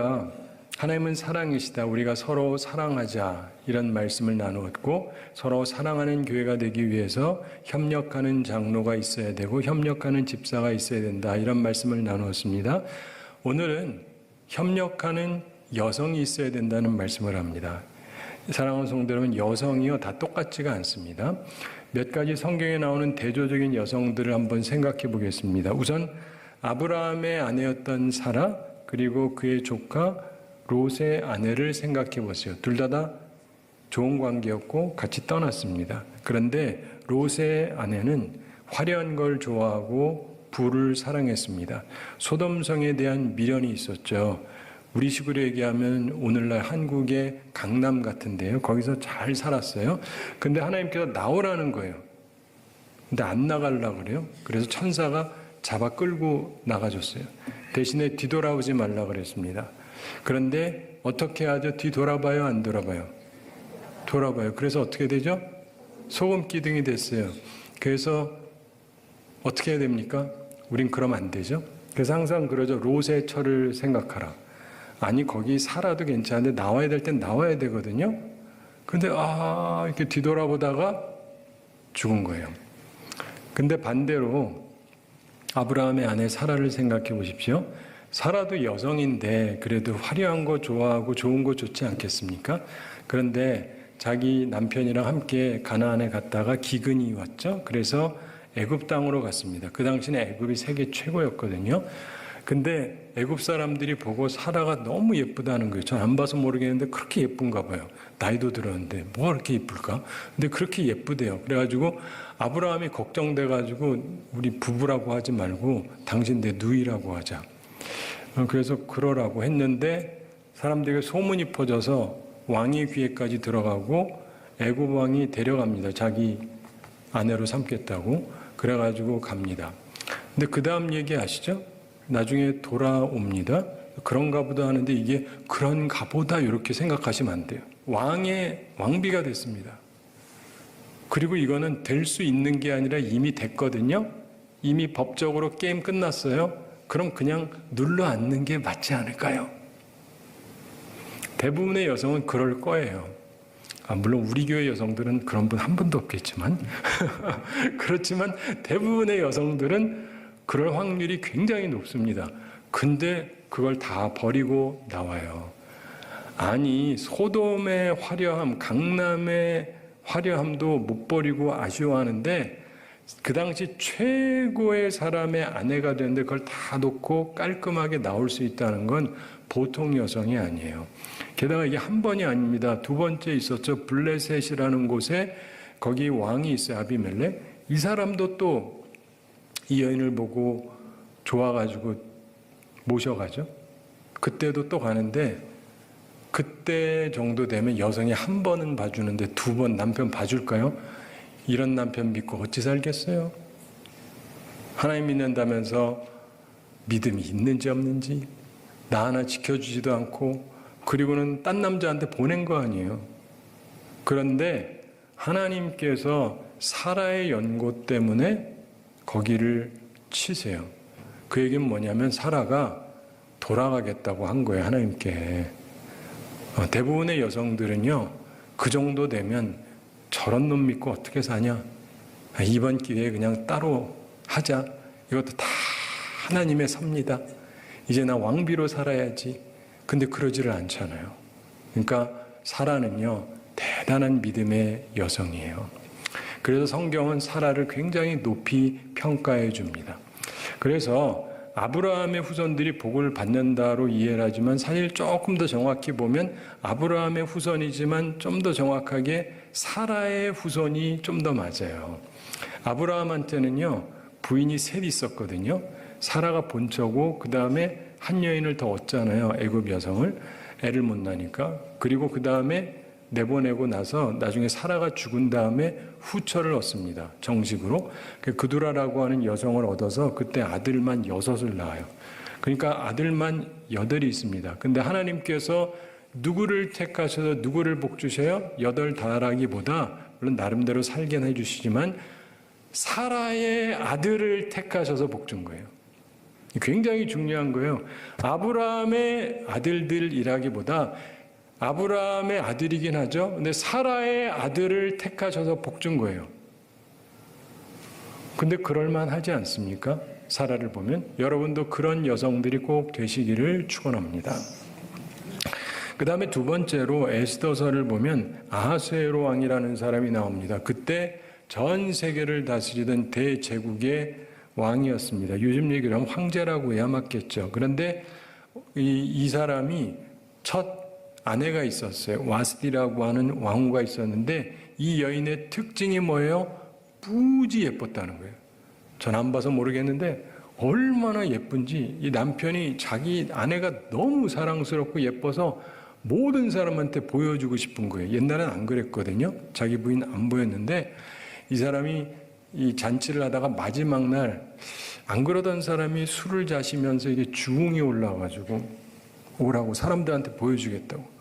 우리가 하나님은 사랑이시다. 우리가 서로 사랑하자. 이런 말씀을 나누었고 서로 사랑하는 교회가 되기 위해서 협력하는 장로가 있어야 되고 협력하는 집사가 있어야 된다. 이런 말씀을 나누었습니다. 오늘은 협력하는 여성이 있어야 된다는 말씀을 합니다. 사랑하는 성도 여러분, 여성이요 다 똑같지가 않습니다. 몇 가지 성경에 나오는 대조적인 여성들을 한번 생각해 보겠습니다. 우선 아브라함의 아내였던 사라, 그리고 그의 조카 롯의 아내를 생각해 보세요. 둘 다 좋은 관계였고 같이 떠났습니다. 그런데 롯의 아내는 화려한 걸 좋아하고 부를 사랑했습니다. 소돔성에 대한 미련이 있었죠. 우리 식으로 얘기하면 오늘날 한국의 강남 같은데요. 거기서 잘 살았어요. 근데 하나님께서 나오라는 거예요. 근데 안 나가려고 그래요. 그래서 천사가 잡아 끌고 나가줬어요. 대신에 뒤돌아오지 말라 그랬습니다. 그런데 어떻게 하죠? 뒤돌아봐요? 안 돌아봐요? 돌아봐요. 그래서 어떻게 되죠? 소금 기둥이 됐어요. 그래서 어떻게 해야 됩니까? 우린 그러면 안 되죠. 그래서 항상 그러죠. 롯의 처를 생각하라. 아니 거기 살아도 괜찮은데 나와야 될 땐 나와야 되거든요. 근데 이렇게 뒤돌아보다가 죽은 거예요. 근데 반대로 아브라함의 아내 사라를 생각해 보십시오. 사라도 여성인데 그래도 화려한 거 좋아하고 좋은 거 좋지 않겠습니까? 그런데 자기 남편이랑 함께 가나안에 갔다가 기근이 왔죠. 그래서 애굽 땅으로 갔습니다. 그 당시에 애굽이 세계 최고였거든요. 근데 애굽 사람들이 보고 사라가 너무 예쁘다는 거예요. 전 안 봐서 모르겠는데 그렇게 예쁜가 봐요. 나이도 들었는데 뭐가 그렇게 예쁠까? 근데 그렇게 예쁘대요. 그래가지고 아브라함이 걱정돼가지고 우리 부부라고 하지 말고 당신 내 누이라고 하자. 그래서 그러라고 했는데 사람들에게 소문이 퍼져서 왕의 귀에까지 들어가고 애굽 왕이 데려갑니다. 자기 아내로 삼겠다고. 그래가지고 갑니다. 근데 그 다음 얘기 아시죠? 나중에 돌아옵니다. 그런가 보다 하는데 이게 그런가 보다 이렇게 생각하시면 안 돼요. 왕비가 됐습니다. 그리고 이거는 될 수 있는 게 아니라 이미 됐거든요. 이미 법적으로 게임 끝났어요. 그럼 그냥 눌러 앉는 게 맞지 않을까요? 대부분의 여성은 그럴 거예요. 물론 우리 교회 여성들은 그런 분 한 분도 없겠지만 그렇지만 대부분의 여성들은 그럴 확률이 굉장히 높습니다. 근데 그걸 다 버리고 나와요. 아니 소돔의 화려함, 강남의 화려함도 못 버리고 아쉬워하는데 그 당시 최고의 사람의 아내가 되는데 그걸 다 놓고 깔끔하게 나올 수 있다는 건 보통 여성이 아니에요. 게다가 이게 한 번이 아닙니다. 두 번째 있었죠. 블레셋이라는 곳에 거기 왕이 있어요. 아비멜렉. 이 사람도 또 이 여인을 보고 좋아가지고 모셔가죠. 그때도 또 가는데 그때 정도 되면 여성이 한 번은 봐주는데 두 번 남편 봐줄까요? 이런 남편 믿고 어찌 살겠어요? 하나님 믿는다면서 믿음이 있는지 없는지 나 하나 지켜주지도 않고 그리고는 딴 남자한테 보낸 거 아니에요. 그런데 하나님께서 사라의 연고 때문에 거기를 치세요. 그 얘기는 뭐냐면 사라가 돌아가겠다고 한 거예요. 하나님께. 대부분의 여성들은요. 그 정도 되면 저런 놈 믿고 어떻게 사냐? 이번 기회에 그냥 따로 하자. 이것도 다 하나님의 섭니다. 이제 나 왕비로 살아야지. 근데 그러지를 않잖아요. 그러니까 사라는요. 대단한 믿음의 여성이에요. 그래서 성경은 사라를 굉장히 높이 평가해 줍니다. 그래서 아브라함의 후손들이 복을 받는다로 이해를 하지만 사실 조금 더 정확히 보면 아브라함의 후손이지만 좀 더 정확하게 사라의 후손이 좀 더 맞아요. 아브라함한테는요 부인이 셋 있었거든요. 사라가 본처고 그 다음에 한 여인을 더 얻잖아요. 애굽 여성을. 애를 못 낳으니까. 그리고 그 다음에 내보내고 나서 나중에 사라가 죽은 다음에 후처를 얻습니다. 정식으로. 그두라라고 하는 여성을 얻어서 그때 아들만 6을 낳아요. 그러니까 아들만 8이 있습니다. 근데 하나님께서 누구를 택하셔서 누구를 복 주셔요? 8 다라기보다 물론 나름대로 살게 해주시지만 사라의 아들을 택하셔서 복 준 거예요. 굉장히 중요한 거예요. 아브라함의 아들들이라기보다 아브라함의 아들이긴 하죠. 근데 사라의 아들을 택하셔서 복 준 거예요. 근데 그럴만 하지 않습니까? 사라를 보면 여러분도 그런 여성들이 꼭 되시기를 축원합니다. 그 다음에 두 번째로 에스더서를 보면 아하수에로 왕이라는 사람이 나옵니다. 그때 전 세계를 다스리던 대제국의 왕이었습니다. 요즘 얘기로 하면 황제라고 해야 맞겠죠. 그런데 이 사람이 첫 아내가 있었어요. 와스디라고 하는 왕후가 있었는데 이 여인의 특징이 뭐예요? 무지 예뻤다는 거예요. 전 안 봐서 모르겠는데 얼마나 예쁜지 이 남편이 자기 아내가 너무 사랑스럽고 예뻐서 모든 사람한테 보여주고 싶은 거예요. 옛날엔 안 그랬거든요. 자기 부인 안 보였는데 이 사람이 이 잔치를 하다가 마지막 날 안 그러던 사람이 술을 자시면서 이게 주웅이 올라와가지고 오라고 사람들한테 보여주겠다고.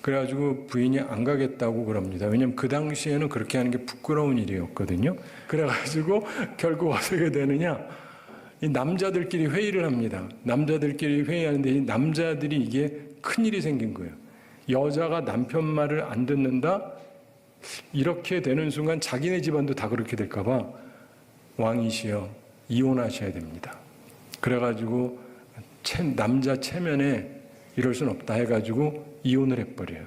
그래가지고 부인이 안 가겠다고 그럽니다. 왜냐면 그 당시에는 그렇게 하는 게 부끄러운 일이었거든요. 그래가지고 결국 어떻게 되느냐. 이 남자들끼리 회의를 합니다. 남자들끼리 회의하는데 이 남자들이 이게 큰일이 생긴 거예요. 여자가 남편 말을 안 듣는다? 이렇게 되는 순간 자기네 집안도 다 그렇게 될까봐 왕이시여 이혼하셔야 됩니다. 그래가지고 남자 체면에 이럴 순 없다 해가지고 이혼을 해버려요.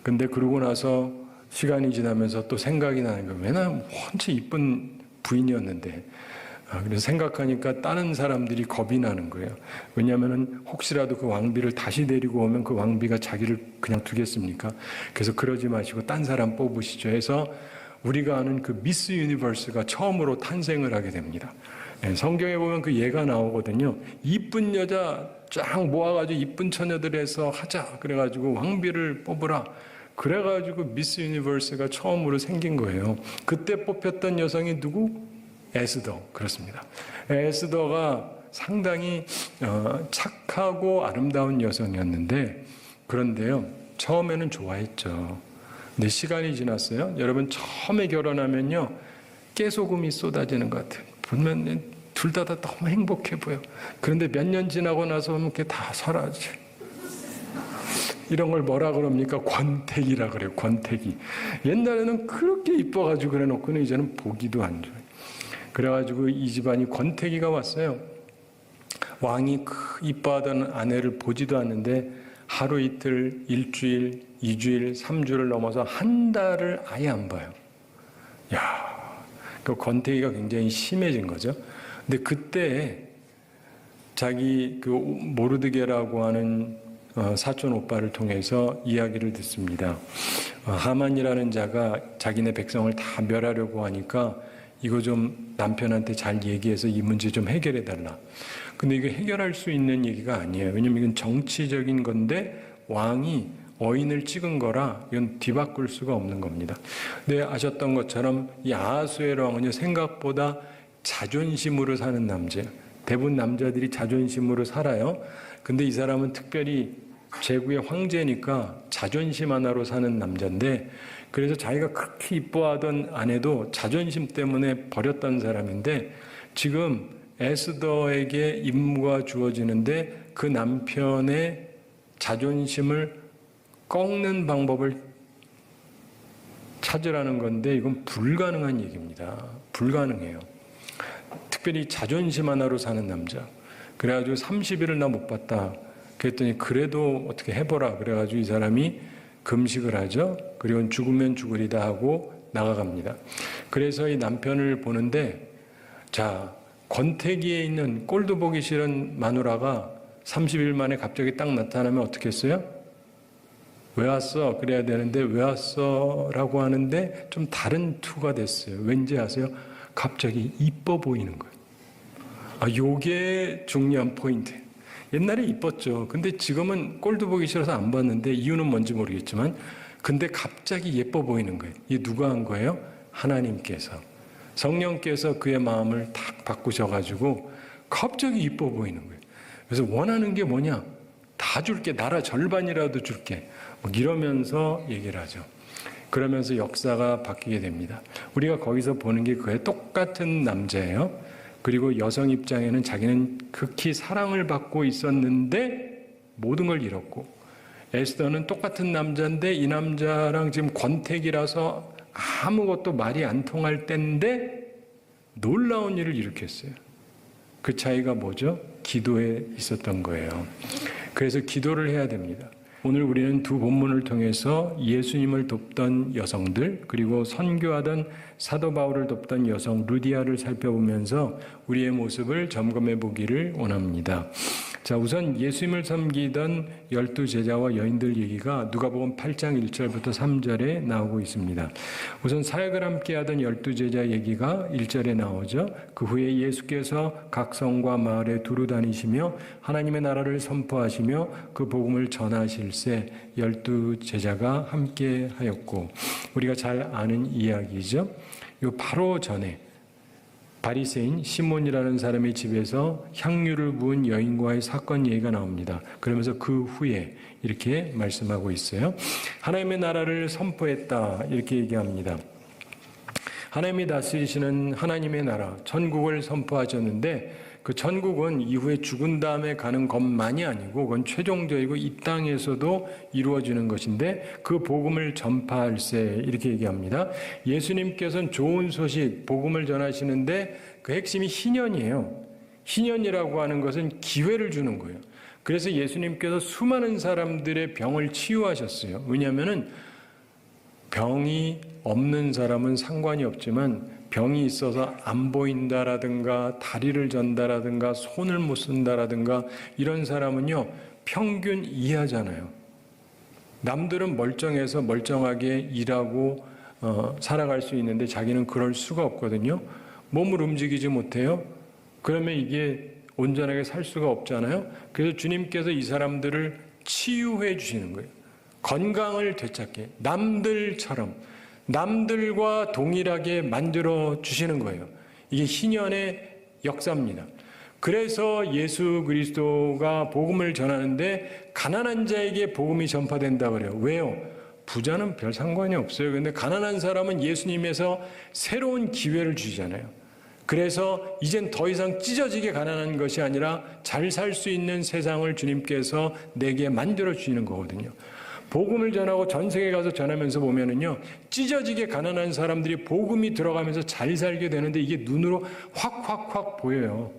근데 그러고 나서 시간이 지나면서 또 생각이 나는 거예요. 왜냐 원체 이쁜 부인이었는데 그래서 생각하니까 다른 사람들이 겁이 나는 거예요. 왜냐하면 혹시라도 그 왕비를 다시 데리고 오면 그 왕비가 자기를 그냥 두겠습니까? 그래서 그러지 마시고 딴 사람 뽑으시죠 해서 우리가 아는 그 미스 유니버스가 처음으로 탄생을 하게 됩니다. 성경에 보면 그 예가 나오거든요. 이쁜 여자 쫙 모아가지고 이쁜 처녀들에서 하자. 그래가지고 왕비를 뽑으라. 그래가지고 미스 유니버스가 처음으로 생긴 거예요. 그때 뽑혔던 여성이 누구? 에스더. 그렇습니다. 에스더가 상당히 착하고 아름다운 여성이었는데 그런데요. 처음에는 좋아했죠. 근데 시간이 지났어요. 여러분 처음에 결혼하면요. 깨소금이 쏟아지는 것 같아요. 보면 둘 다 너무 행복해 보여. 그런데 몇 년 지나고 나서 이렇게 다 사라져. 이런 걸 뭐라 그럽니까? 권태기라 그래요. 권태기. 옛날에는 그렇게 이뻐가지고 그래놓고는 이제는 보기도 안 좋아요. 그래가지고 이 집안이 권태기가 왔어요. 왕이 이뻐하던 아내를 보지도 않는데 하루 이틀, 일주일, 2주일, 3주를 넘어서 한 달을 아예 안 봐요. 야, 그 권태기가 굉장히 심해진 거죠. 근데 그때 자기 그 모르드게라고 하는 사촌 오빠를 통해서 이야기를 듣습니다. 하만이라는 자가 자기네 백성을 다 멸하려고 하니까 이거 좀 남편한테 잘 얘기해서 이 문제 좀 해결해 달라. 근데 이거 해결할 수 있는 얘기가 아니에요. 왜냐면 이건 정치적인 건데 왕이 어인을 찍은 거라 이건 뒤바꿀 수가 없는 겁니다. 근데 아셨던 것처럼 이 아하수에로 왕은요 생각보다 자존심으로 사는 남자예요. 대부분 남자들이 자존심으로 살아요. 근데 이 사람은 특별히 제국의 황제니까 자존심 하나로 사는 남자인데 그래서 자기가 그렇게 이뻐하던 아내도 자존심 때문에 버렸던 사람인데 지금 에스더에게 임무가 주어지는데 그 남편의 자존심을 꺾는 방법을 찾으라는 건데 이건 불가능한 얘기입니다. 불가능해요. 특별히 자존심 하나로 사는 남자. 그래가지고 30일을 나 못 봤다. 그랬더니 그래도 어떻게 해보라. 그래가지고 이 사람이 금식을 하죠. 그리고 죽으면 죽으리다 하고 나가갑니다. 그래서 이 남편을 보는데 자 권태기에 있는 꼴도 보기 싫은 마누라가 30일 만에 갑자기 딱 나타나면 어떻게 했어요? 왜 왔어? 그래야 되는데 왜 왔어? 라고 하는데 좀 다른 투가 됐어요. 왠지 아세요? 갑자기 이뻐 보이는 거예요. 요게 중요한 포인트. 옛날에 이뻤죠. 근데 지금은 꼴도 보기 싫어서 안 봤는데 이유는 뭔지 모르겠지만 근데 갑자기 예뻐 보이는 거예요. 이게 누가 한 거예요? 하나님께서. 성령께서 그의 마음을 탁 바꾸셔가지고 갑자기 이뻐 보이는 거예요. 그래서 원하는 게 뭐냐? 다 줄게. 나라 절반이라도 줄게. 이러면서 얘기를 하죠. 그러면서 역사가 바뀌게 됩니다. 우리가 거기서 보는 게 그의 똑같은 남자예요. 그리고 여성 입장에는 자기는 극히 사랑을 받고 있었는데 모든 걸 잃었고, 에스더는 똑같은 남자인데 이 남자랑 지금 권태기라서 아무것도 말이 안 통할 때인데 놀라운 일을 일으켰어요. 그 차이가 뭐죠? 기도에 있었던 거예요. 그래서 기도를 해야 됩니다. 오늘 우리는 두 본문을 통해서 예수님을 돕던 여성들, 그리고 선교하던 사도 바울을 돕던 여성 루디아를 살펴보면서 우리의 모습을 점검해 보기를 원합니다. 자, 우선 예수님을 섬기던 12제자와 여인들 얘기가 누가복음 8장 1절부터 3절에 나오고 있습니다. 우선 사역을 함께 하던 12제자 얘기가 1절에 나오죠. 그 후에 예수께서 각 성과 마을에 두루 다니시며 하나님의 나라를 선포하시며 그 복음을 전하실새 12제자가 함께 하였고, 우리가 잘 아는 이야기죠. 요 바로 전에 바리새인 시몬이라는 사람의 집에서 향유를 부은 여인과의 사건 얘기가 나옵니다. 그러면서 그 후에 이렇게 말씀하고 있어요. 하나님의 나라를 선포했다, 이렇게 얘기합니다. 하나님이 다스리시는 하나님의 나라, 천국을 선포하셨는데 그 천국은 이후에 죽은 다음에 가는 것만이 아니고 그건 최종적이고 이 땅에서도 이루어지는 것인데 그 복음을 전파할세, 이렇게 얘기합니다. 예수님께서는 좋은 소식, 복음을 전하시는데 그 핵심이 희년이에요. 희년이라고 하는 것은 기회를 주는 거예요. 그래서 예수님께서 수많은 사람들의 병을 치유하셨어요. 왜냐하면은 병이 없는 사람은 상관이 없지만 병이 있어서 안 보인다라든가 다리를 전다라든가 손을 못 쓴다라든가 이런 사람은요, 평균 이하잖아요. 남들은 멀쩡해서 멀쩡하게 일하고 살아갈 수 있는데 자기는 그럴 수가 없거든요. 몸을 움직이지 못해요. 그러면 이게 온전하게 살 수가 없잖아요. 그래서 주님께서 이 사람들을 치유해 주시는 거예요. 건강을 되찾게 남들처럼, 남들과 동일하게 만들어 주시는 거예요. 이게 희년의 역사입니다. 그래서 예수 그리스도가 복음을 전하는데 가난한 자에게 복음이 전파된다 그래요. 왜요? 부자는 별 상관이 없어요. 그런데 가난한 사람은 예수님에서 새로운 기회를 주시잖아요. 그래서 이젠 더 이상 찢어지게 가난한 것이 아니라 잘 살 수 있는 세상을 주님께서 내게 만들어 주시는 거거든요. 복음을 전하고 전 세계 가서 전하면서 보면은요, 찢어지게 가난한 사람들이 복음이 들어가면서 잘 살게 되는데 이게 눈으로 확 보여요.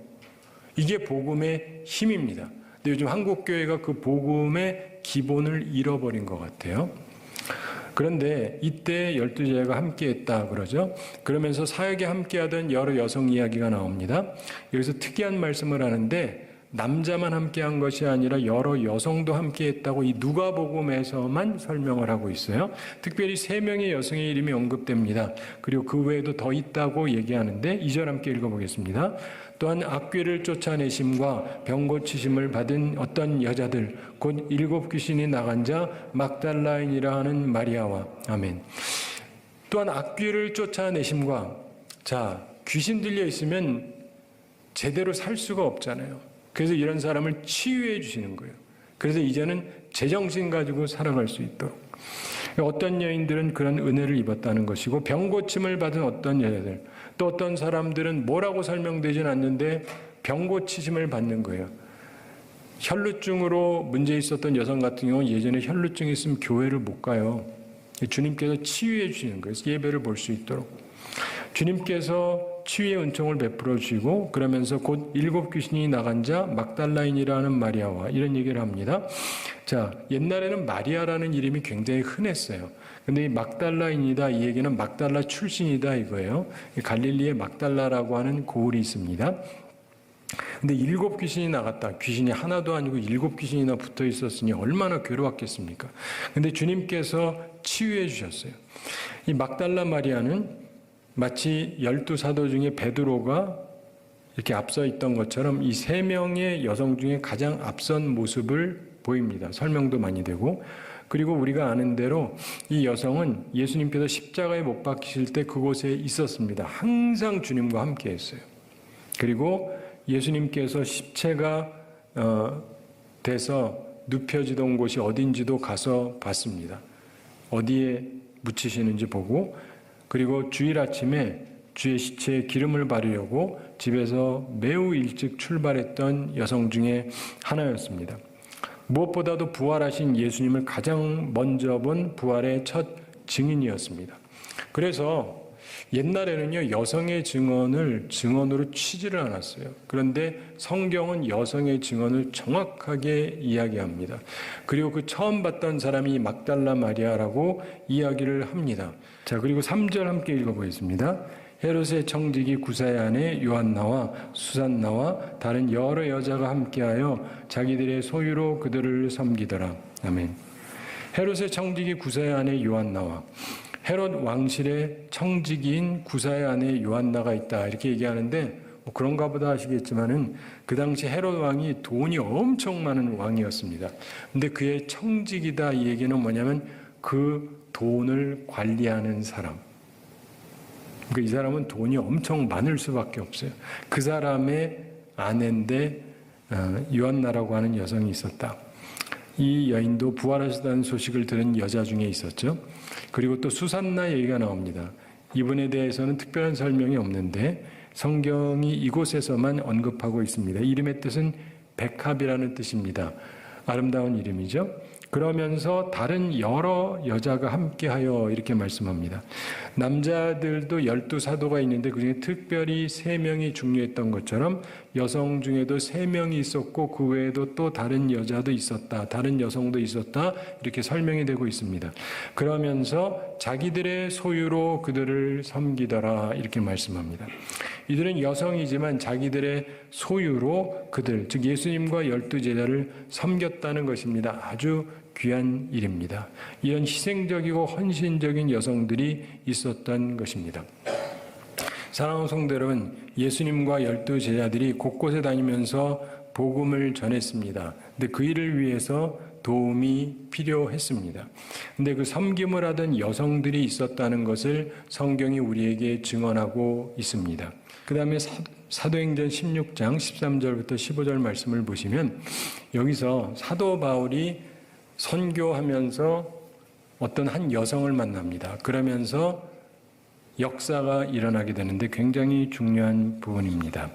이게 복음의 힘입니다. 근데 요즘 한국 교회가 그 복음의 기본을 잃어버린 것 같아요. 그런데 이때 12제자가 함께했다 그러죠. 그러면서 사역에 함께하던 여러 여성 이야기가 나옵니다. 여기서 특이한 말씀을 하는데 남자만 함께한 것이 아니라 여러 여성도 함께했다고 이 누가복음에서만 설명을 하고 있어요. 특별히 3명의 여성의 이름이 언급됩니다. 그리고 그 외에도 더 있다고 얘기하는데 2절 함께 읽어보겠습니다. 또한 악귀를 쫓아내심과 병 고치심을 받은 어떤 여자들 곧 7 귀신이 나간 자 막달라인이라 하는 마리아와, 아멘. 또한 악귀를 쫓아내심과, 자, 귀신 들려 있으면 제대로 살 수가 없잖아요. 그래서 이런 사람을 치유해 주시는 거예요. 그래서 이제는 제정신 가지고 살아갈 수 있도록. 어떤 여인들은 그런 은혜를 입었다는 것이고, 병 고침을 받은 어떤 여자들, 또 어떤 사람들은 뭐라고 설명되진 않는데 병 고치심을 받는 거예요. 혈루증으로 문제 있었던 여성 같은 경우는 예전에 혈루증이 있으면 교회를 못 가요. 주님께서 치유해 주시는 거예요. 예배를 볼 수 있도록. 주님께서 치유의 은총을 베풀어 주시고, 그러면서 곧 7 귀신이 나간 자 막달라인이라는 마리아와, 이런 얘기를 합니다. 자, 옛날에는 마리아라는 이름이 굉장히 흔했어요. 근데 이 막달라인이다, 이 얘기는 막달라 출신이다 이거예요. 갈릴리에 막달라라고 하는 고을이 있습니다. 근데 7 귀신이 나갔다. 귀신이 하나도 아니고 7 귀신이나 붙어 있었으니 얼마나 괴로웠겠습니까? 근데 주님께서 치유해 주셨어요. 이 막달라 마리아는 마치 12사도 중에 베드로가 이렇게 앞서 있던 것처럼 이 3명의 여성 중에 가장 앞선 모습을 보입니다. 설명도 많이 되고. 그리고 우리가 아는 대로 이 여성은 예수님께서 십자가에 못 박히실 때 그곳에 있었습니다. 항상 주님과 함께 했어요. 그리고 예수님께서 십체가 돼서 눕혀지던 곳이 어딘지도 가서 봤습니다. 어디에 묻히시는지 보고, 그리고 주일 아침에 주의 시체에 기름을 바르려고 집에서 매우 일찍 출발했던 여성 중에 하나였습니다. 무엇보다도 부활하신 예수님을 가장 먼저 본 부활의 첫 증인이었습니다. 그래서 옛날에는요, 여성의 증언을 증언으로 치지를 않았어요. 그런데 성경은 여성의 증언을 정확하게 이야기합니다. 그리고 그 처음 봤던 사람이 막달라 마리아라고 이야기를 합니다. 자, 그리고 3절 함께 읽어보겠습니다. 헤롯의 청지기 구사의 아내 요한나와 수산나와 다른 여러 여자가 함께하여 자기들의 소유로 그들을 섬기더라. 아멘. 헤롯의 청지기 구사의 아내 요한나와, 헤롯 왕실의 청지기인 구사의 아내 요한나가 있다 이렇게 얘기하는데 뭐 그런가 보다 하시겠지만은 그 당시 헤롯 왕이 돈이 엄청 많은 왕이었습니다. 근데 그의 청지기다 이 얘기는 뭐냐면 그 돈을 관리하는 사람. 그러니까 이 사람은 돈이 엄청 많을 수밖에 없어요. 그 사람의 아내인데 요한나라고 하는 여성이 있었다. 이 여인도 부활하셨다는 소식을 들은 여자 중에 있었죠. 그리고 또 수산나 얘기가 나옵니다. 이분에 대해서는 특별한 설명이 없는데 성경이 이곳에서만 언급하고 있습니다. 이름의 뜻은 백합이라는 뜻입니다. 아름다운 이름이죠. 그러면서 다른 여러 여자가 함께하여 이렇게 말씀합니다. 남자들도 12사도가 있는데 그중에 특별히 3명이 중요했던 것처럼 여성 중에도 3명이 있었고 그 외에도 또 다른 여자도 있었다. 다른 여성도 있었다. 이렇게 설명이 되고 있습니다. 그러면서 자기들의 소유로 그들을 섬기더라 이렇게 말씀합니다. 이들은 여성이지만 자기들의 소유로 그들, 즉 예수님과 12제자를 섬겼다는 것입니다. 아주 귀한 일입니다. 이런 희생적이고 헌신적인 여성들이 있었던 것입니다. 사랑하는 성도 여러분, 예수님과 12제자들이 곳곳에 다니면서 복음을 전했습니다. 근데 그 일을 위해서 도움이 필요했습니다. 근데 그 섬김을 하던 여성들이 있었다는 것을 성경이 우리에게 증언하고 있습니다. 그 다음에 사도행전 16장 13절부터 15절 말씀을 보시면 여기서 사도 바울이 선교하면서 어떤 한 여성을 만납니다. 그러면서 역사가 일어나게 되는데 굉장히 중요한 부분입니다.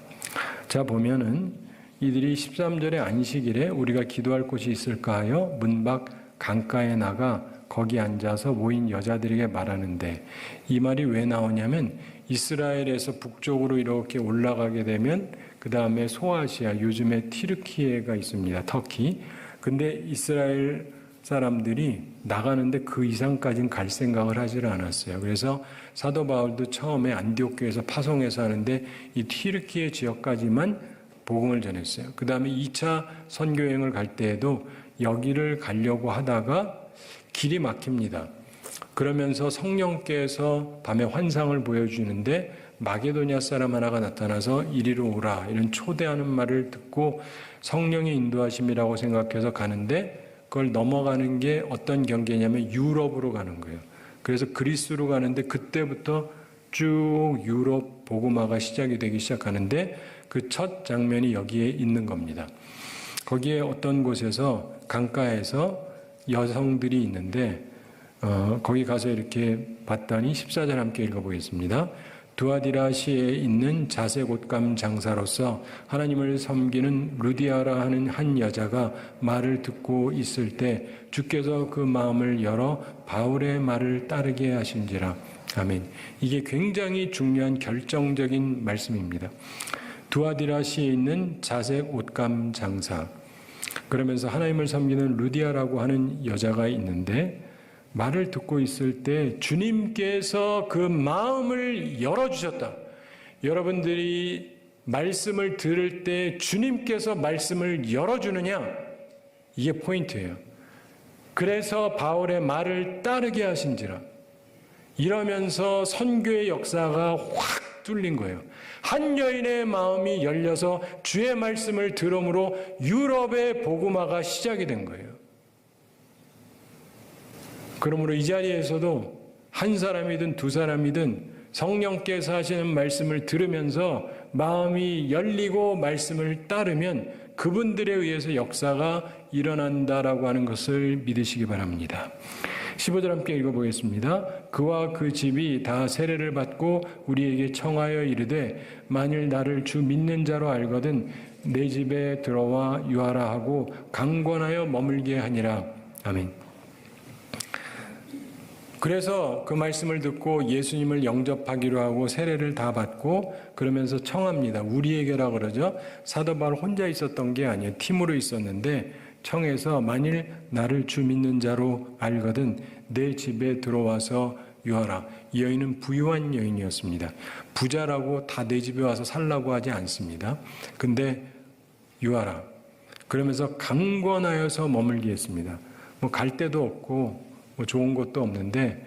자, 보면은 이들이 13절에 안식일에 우리가 기도할 곳이 있을까 하여 문 밖 강가에 나가 거기 앉아서 모인 여자들에게 말하는데, 이 말이 왜 나오냐면 이스라엘에서 북쪽으로 이렇게 올라가게 되면 그 다음에 소아시아, 요즘에 튀르키예가 있습니다. 터키. 근데 이스라엘 사람들이 나가는데 그 이상까지는 갈 생각을 하지 않았어요. 그래서 사도 바울도 처음에 안디옥교에서 파송해서 하는데 이 튀르키예 지역까지만 복음을 전했어요. 그 다음에 2차 선교여행을 갈 때에도 여기를 가려고 하다가 길이 막힙니다. 그러면서 성령께서 밤에 환상을 보여주는데 마게도냐 사람 하나가 나타나서 이리로 오라 이런 초대하는 말을 듣고 성령의 인도하심이라고 생각해서 가는데 그걸 넘어가는 게 어떤 경계냐면 유럽으로 가는 거예요. 그래서 그리스로 가는데 그때부터 쭉 유럽 복음화가 시작이 되기 시작하는데 그 첫 장면이 여기에 있는 겁니다. 거기에 어떤 곳에서 강가에서 여성들이 있는데 거기 가서 이렇게 봤더니 14절 함께 읽어보겠습니다. 두아디라시에 있는 자색 옷감 장사로서 하나님을 섬기는 루디아라 하는 한 여자가 말을 듣고 있을 때 주께서 그 마음을 열어 바울의 말을 따르게 하신지라. 아멘. 이게 굉장히 중요한 결정적인 말씀입니다. 두아디라시에 있는 자색 옷감 장사. 그러면서 하나님을 섬기는 루디아라고 하는 여자가 있는데 말을 듣고 있을 때 주님께서 그 마음을 열어주셨다. 여러분들이 말씀을 들을 때 주님께서 말씀을 열어주느냐? 이게 포인트예요. 그래서 바울의 말을 따르게 하신지라. 이러면서 선교의 역사가 확 뚫린 거예요. 한 여인의 마음이 열려서 주의 말씀을 들음으로 유럽의 복음화가 시작이 된 거예요. 그러므로 이 자리에서도 한 사람이든 두 사람이든 성령께서 하시는 말씀을 들으면서 마음이 열리고 말씀을 따르면 그분들에 의해서 역사가 일어난다라고 하는 것을 믿으시기 바랍니다. 15절 함께 읽어보겠습니다. 그와 그 집이 다 세례를 받고 우리에게 청하여 이르되 만일 나를 주 믿는 자로 알거든 내 집에 들어와 유하라 하고 강권하여 머물게 하니라. 아멘. 그래서 그 말씀을 듣고 예수님을 영접하기로 하고 세례를 다 받고 그러면서 청합니다. 우리에게라 그러죠. 사도 바울 혼자 있었던 게 아니에요. 팀으로 있었는데 청해서 만일 나를 주 믿는 자로 알거든 내 집에 들어와서 유하라. 이 여인은 부유한 여인이었습니다. 부자라고 다 내 집에 와서 살라고 하지 않습니다. 근데 유하라. 그러면서 강권하여서 머물게 했습니다. 뭐 갈 데도 없고 뭐 좋은 것도 없는데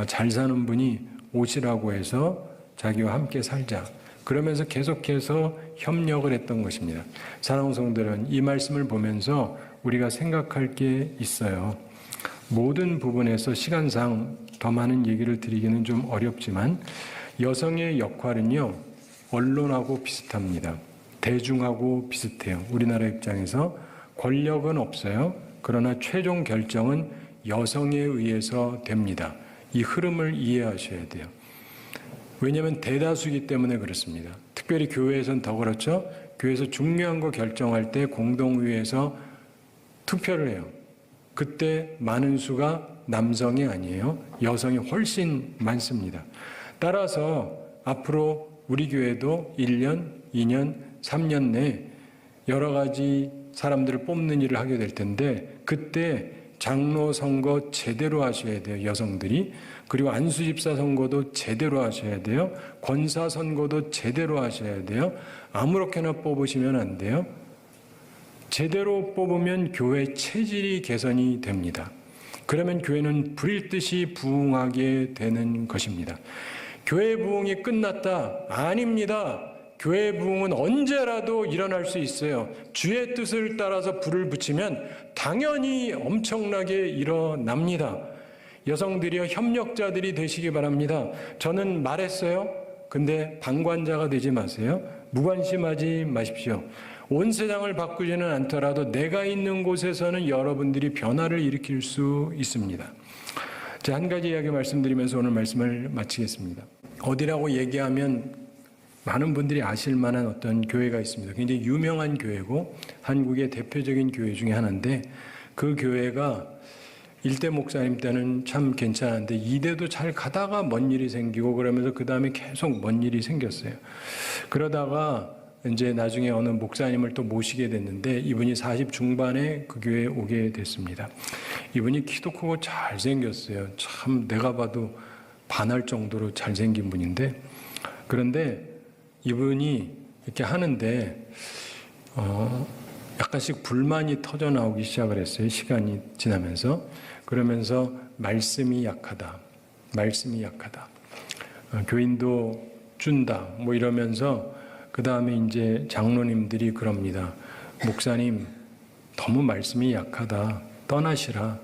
잘 사는 분이 오시라고 해서 자기와 함께 살자. 그러면서 계속해서 협력을 했던 것입니다. 사랑하는 성도들은 이 말씀을 보면서 우리가 생각할 게 있어요. 모든 부분에서 시간상 더 많은 얘기를 드리기는 좀 어렵지만 여성의 역할은요, 언론하고 비슷합니다. 대중하고 비슷해요. 우리나라 입장에서 권력은 없어요. 그러나 최종 결정은 여성에 의해서 됩니다. 이 흐름을 이해하셔야 돼요. 왜냐하면 대다수이기 때문에 그렇습니다. 특별히 교회에서는 더 그렇죠. 교회에서 중요한 거 결정할 때 공동회의에서 투표를 해요. 그때 많은 수가 남성이 아니에요. 여성이 훨씬 많습니다. 따라서 앞으로 우리 교회도 1년, 2년, 3년 내에 여러 가지 사람들을 뽑는 일을 하게 될 텐데 그때 장로 선거 제대로 하셔야 돼요. 여성들이. 그리고 안수집사 선거도 제대로 하셔야 돼요. 권사 선거도 제대로 하셔야 돼요. 아무렇게나 뽑으시면 안 돼요. 제대로 뽑으면 교회 체질이 개선이 됩니다. 그러면 교회는 불일듯이 부흥하게 되는 것입니다. 교회 부흥이 끝났다? 아닙니다. 교회 부흥은 언제라도 일어날 수 있어요. 주의 뜻을 따라서 불을 붙이면 당연히 엄청나게 일어납니다. 여성들이여 협력자들이 되시기 바랍니다. 저는 말했어요. 근데 방관자가 되지 마세요. 무관심하지 마십시오. 온 세상을 바꾸지는 않더라도 내가 있는 곳에서는 여러분들이 변화를 일으킬 수 있습니다. 자, 한 가지 이야기 말씀드리면서 오늘 말씀을 마치겠습니다. 어디라고 얘기하면 많은 분들이 아실 만한 어떤 교회가 있습니다. 굉장히 유명한 교회고 한국의 대표적인 교회 중에 하나인데 그 교회가 1대 목사님 때는 참 괜찮았는데 2대도 잘 가다가 뭔 일이 생기고 그러면서 그 다음에 계속 뭔 일이 생겼어요. 그러다가 이제 나중에 어느 목사님을 또 모시게 됐는데 이분이 40 중반에 그 교회에 오게 됐습니다. 이분이 키도 크고 잘생겼어요. 참 내가 봐도 반할 정도로 잘생긴 분인데 그런데 이분이 이렇게 하는데 약간씩 불만이 터져 나오기 시작을 했어요. 시간이 지나면서. 그러면서 말씀이 약하다. 말씀이 약하다. 교인도 준다. 뭐 이러면서 그 다음에 이제 장로님들이 그럽니다. 목사님 너무 말씀이 약하다. 떠나시라.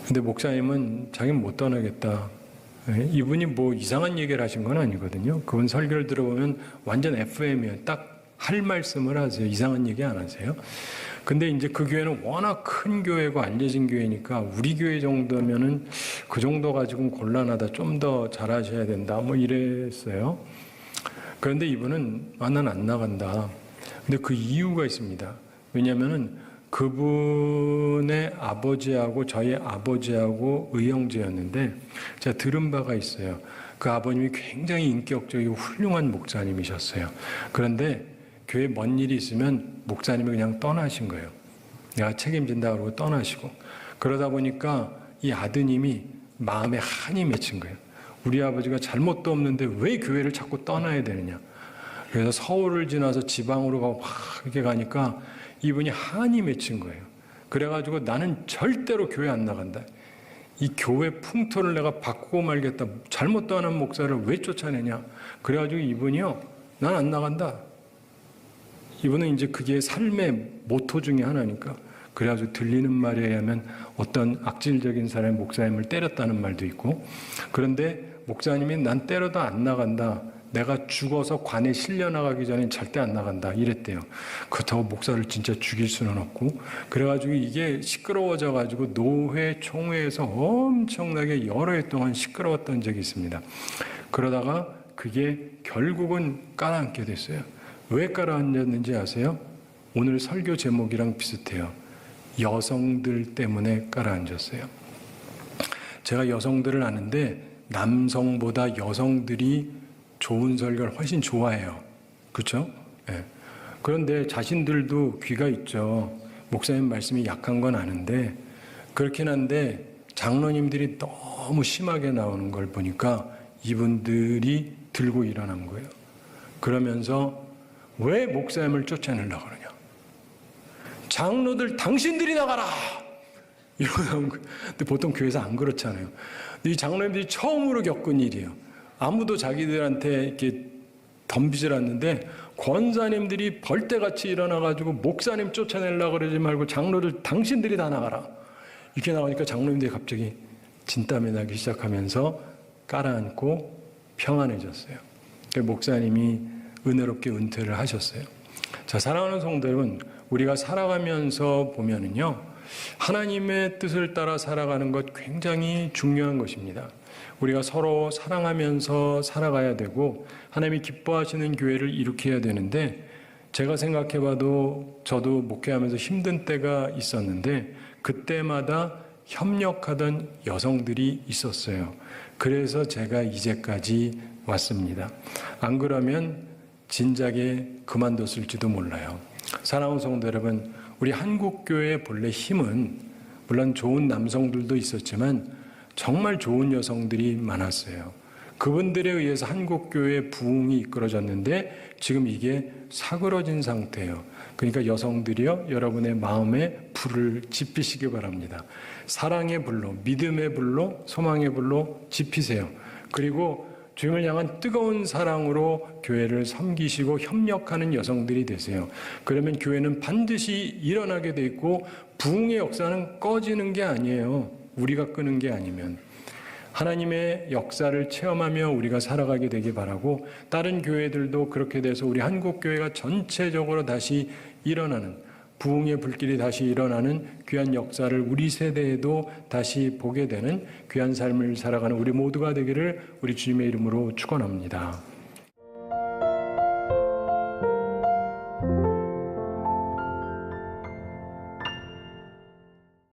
근데 목사님은 자기는 못 떠나겠다. 이분이 뭐 이상한 얘기를 하신 건 아니거든요. 그분 설교를 들어보면 완전 FM이에요. 딱 할 말씀을 하세요. 이상한 얘기 안 하세요. 근데 이제 그 교회는 워낙 큰 교회고 알려진 교회니까 우리 교회 정도면은 그 정도 가지고는 곤란하다. 좀 더 잘하셔야 된다. 뭐 이랬어요. 그런데 이분은 난 안 나간다. 근데 그 이유가 있습니다. 왜냐면은 그분의 아버지하고 저희 아버지하고 의형제였는데 제가 들은 바가 있어요. 그 아버님이 굉장히 인격적이고 훌륭한 목사님이셨어요. 그런데 교회에 뭔 일이 있으면 목사님이 그냥 떠나신 거예요. 내가 책임진다 그러고 떠나시고 그러다 보니까 이 아드님이 마음에 한이 맺힌 거예요. 우리 아버지가 잘못도 없는데 왜 교회를 자꾸 떠나야 되느냐. 그래서 서울을 지나서 지방으로 가고 막 이렇게 가니까 이분이 한이 맺힌 거예요. 그래가지고 나는 절대로 교회 안 나간다. 이 교회 풍토를 내가 바꾸고 말겠다. 잘못도 안 한 목사를 왜 쫓아내냐. 그래가지고 이분이요. 난 안 나간다. 이분은 이제 그게 삶의 모토 중에 하나니까. 그래가지고 들리는 말에 의하면 어떤 악질적인 사람이 목사님을 때렸다는 말도 있고. 그런데 목사님이 난 때려도 안 나간다. 내가 죽어서 관에 실려 나가기 전에 절대 안 나간다 이랬대요. 그렇다고 목사를 진짜 죽일 수는 없고, 그래가지고 이게 시끄러워져 가지고 노회 총회에서 엄청나게 여러 해 동안 시끄러웠던 적이 있습니다. 그러다가 그게 결국은 깔아앉게 됐어요. 왜 깔아앉았는지 아세요? 오늘 설교 제목이랑 비슷해요. 여성들 때문에 깔아앉았어요. 제가 여성들을 아는데 남성보다 여성들이 좋은 설교를 훨씬 좋아해요. 그렇죠? 네. 그런데 자신들도 귀가 있죠. 목사님 말씀이 약한 건 아는데, 그렇긴 한데 장로님들이 너무 심하게 나오는 걸 보니까 이분들이 들고 일어난 거예요. 그러면서 왜 목사님을 쫓아내려고 그러냐. 장로들 당신들이 나가라! 이러고 나온 거예요. 근데 보통 교회에서 안 그렇잖아요. 근데 이 장로님들이 처음으로 겪은 일이에요. 아무도 자기들한테 이렇게 덤비질 않는데 권사님들이 벌떼같이 일어나가지고 목사님 쫓아내려고 그러지 말고 장로들 당신들이 다 나가라. 이렇게 나오니까 장로님들이 갑자기 진땀이 나기 시작하면서 깔아앉고 평안해졌어요. 목사님이 은혜롭게 은퇴를 하셨어요. 자, 사랑하는 성도 여러분, 우리가 살아가면서 보면은요, 하나님의 뜻을 따라 살아가는 것 굉장히 중요한 것입니다. 우리가 서로 사랑하면서 살아가야 되고 하나님이 기뻐하시는 교회를 일으켜야 되는데, 제가 생각해봐도 저도 목회하면서 힘든 때가 있었는데 그때마다 협력하던 여성들이 있었어요. 그래서 제가 이제까지 왔습니다. 안 그러면 진작에 그만뒀을지도 몰라요. 사랑하는 성도 여러분, 우리 한국교회의 본래 힘은 물론 좋은 남성들도 있었지만 정말 좋은 여성들이 많았어요. 그분들에 의해서 한국교회의 부흥이 이끌어졌는데 지금 이게 사그러진 상태예요. 그러니까 여성들이요, 여러분의 마음에 불을 지피시기 바랍니다. 사랑의 불로, 믿음의 불로, 소망의 불로 지피세요. 그리고 주님을 향한 뜨거운 사랑으로 교회를 섬기시고 협력하는 여성들이 되세요. 그러면 교회는 반드시 일어나게 돼 있고 부흥의 역사는 꺼지는 게 아니에요. 우리가 끄는 게 아니면. 하나님의 역사를 체험하며 우리가 살아가게 되길 바라고, 다른 교회들도 그렇게 돼서 우리 한국교회가 전체적으로 다시 일어나는, 부흥의 불길이 다시 일어나는 귀한 역사를 우리 세대에도 다시 보게 되는 귀한 삶을 살아가는 우리 모두가 되기를 우리 주님의 이름으로 축원합니다.